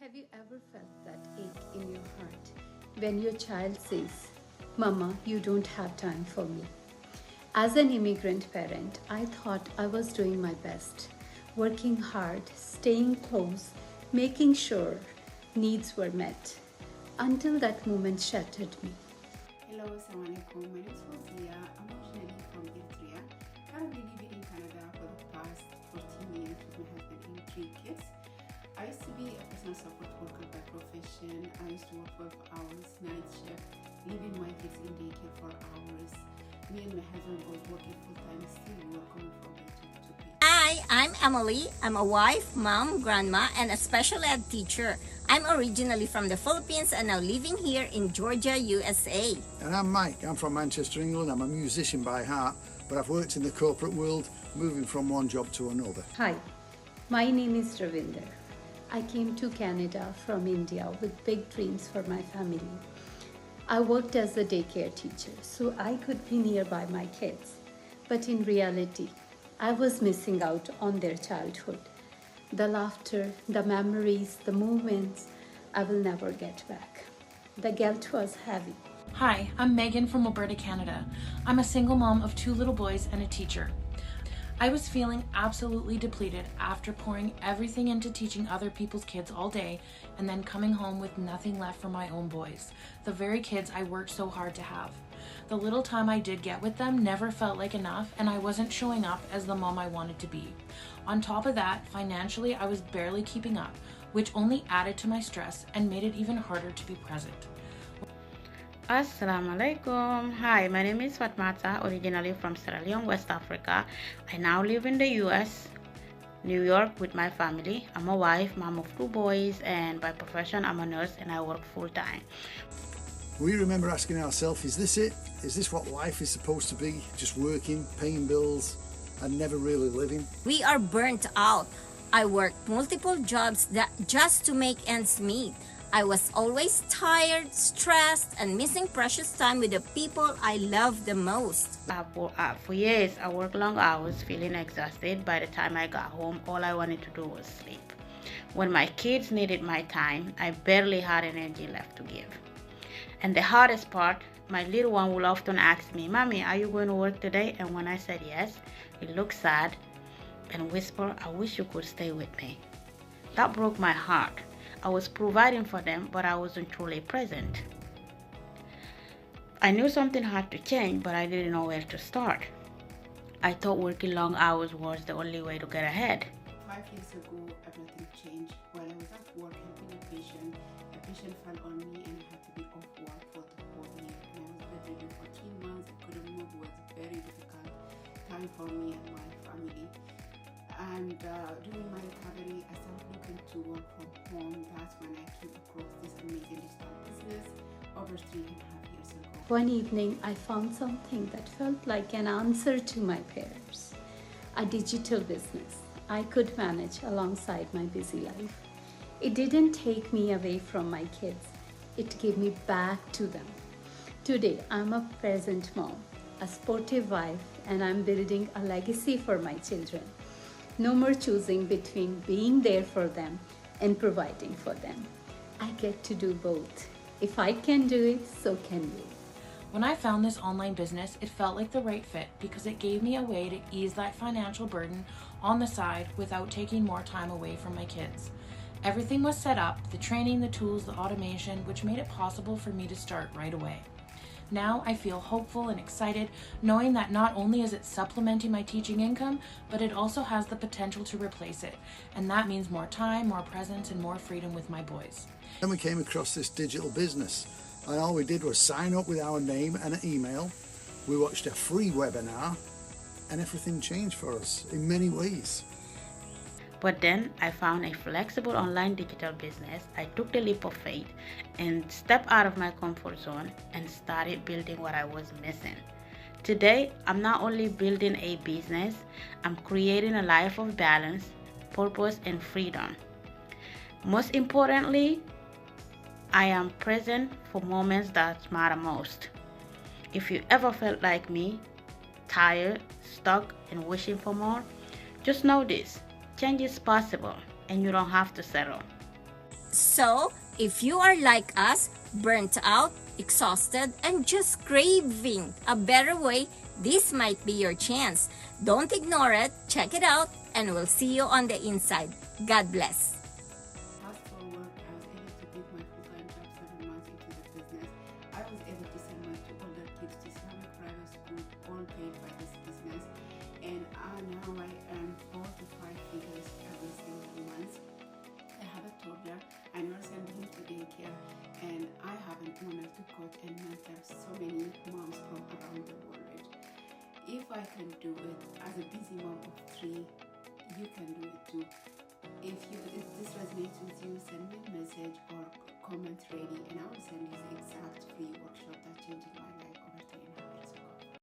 Have you ever felt that ache in your heart when your child says, "Mama, you don't have time for me"? As an immigrant parent, I thought I was doing my best, working hard, staying close, making sure needs were met, until that moment shattered me. Hello, assalamu alaikum. My name is Fozia. I'm originally from Eritrea. Currently living in Canada for the past 14 years with my husband and 3 kids. I used to be a personal support worker by profession. I used to work 12 hours, night shift, leaving my kids in daycare for hours. Me and my husband both working full-time, still working from paycheck to paycheck. Hi, I'm Emily. I'm a wife, mom, grandma, and a special ed teacher. I'm originally from the Philippines and now living here in Georgia, USA. And I'm Mike. I'm from Manchester, England. I'm a musician by heart, but I've worked in the corporate world, moving from one job to another. Hi, my name is Ravinder. I came to Canada from India with big dreams for my family. I worked as a daycare teacher so I could be nearby my kids. But in reality, I was missing out on their childhood. The laughter, the memories, the moments I will never get back. The guilt was heavy. Hi, I'm Megan from Alberta, Canada. I'm a single mom of 2 little boys and a teacher. I was feeling absolutely depleted after pouring everything into teaching other people's kids all day and then coming home with nothing left for my own boys, the very kids I worked so hard to have. The little time I did get with them never felt like enough, and I wasn't showing up as the mom I wanted to be. On top of that, financially, I was barely keeping up, which only added to my stress and made it even harder to be present. Assalamu alaikum. Hi, my name is Fatmata, originally from Sierra Leone, West Africa. I now live in the US, New York with my family. I'm a wife, mom of 2 boys, and by profession I'm a nurse and I work full-time. We remember asking ourselves, is this it? Is this what life is supposed to be? Just working, paying bills, and never really living? We are burnt out. I worked multiple jobs just to make ends meet. I was always tired, stressed, and missing precious time with the people I love the most. For years, I worked long hours, feeling exhausted. By the time I got home, all I wanted to do was sleep. When my kids needed my time, I barely had energy left to give. And the hardest part, my little one will often ask me, "Mommy, are you going to work today?" And when I said yes, he looked sad and whispered, "I wish you could stay with me." That broke my heart. I was providing for them, but I wasn't truly present. I knew something had to change, but I didn't know where to start. I thought working long hours was the only way to get ahead. 5 years ago, everything changed. While I was at work helping a patient fell on me and I had to be off work for the whole year. And I was bedridden for 3 months. I couldn't move. It was a very difficult time for me and my family. And during my recovery, I started looking to work from home. That's when I came across this amazing digital business over 3.5 years ago. One evening, I found something that felt like an answer to my prayers. A digital business I could manage alongside my busy life. It didn't take me away from my kids. It gave me back to them. Today, I'm a present mom, a sportive wife, and I'm building a legacy for my children. No more choosing between being there for them and providing for them. I get to do both. If I can do it, so can you. When I found this online business, it felt like the right fit because it gave me a way to ease that financial burden on the side without taking more time away from my kids. Everything was set up, the training, the tools, the automation, which made it possible for me to start right away. Now I feel hopeful and excited, knowing that not only is it supplementing my teaching income, but it also has the potential to replace it. And that means more time, more presence, and more freedom with my boys. Then we came across this digital business, and all we did was sign up with our name and an email. We watched a free webinar, and everything changed for us in many ways. But then I found a flexible online digital business. I took the leap of faith and stepped out of my comfort zone and started building what I was missing. Today, I'm not only building a business, I'm creating a life of balance, purpose, and freedom. Most importantly, I am present for moments that matter most. If you ever felt like me, tired, stuck, and wishing for more, just know this. Change is possible and you don't have to settle. So, if you are like us, burnt out, exhausted, and just craving a better way, this might be your chance. Don't ignore it, check it out, and we'll see you on the inside. God bless. Fast forward, I was able to quit my full-time job 7 months into the business. I was able to send my 2 older kids to Islamic private school, all paid by this business. And now I earn 4 to 5 figures every single month. I have a toddler. I never send him to daycare, and I have an honor to coach and mentor so many moms from around the world. If I can do it as a busy mom of 3, you can do it too. If this resonates with you, send me a message or comment ready, and I will send you the exact free workshop that changed my life.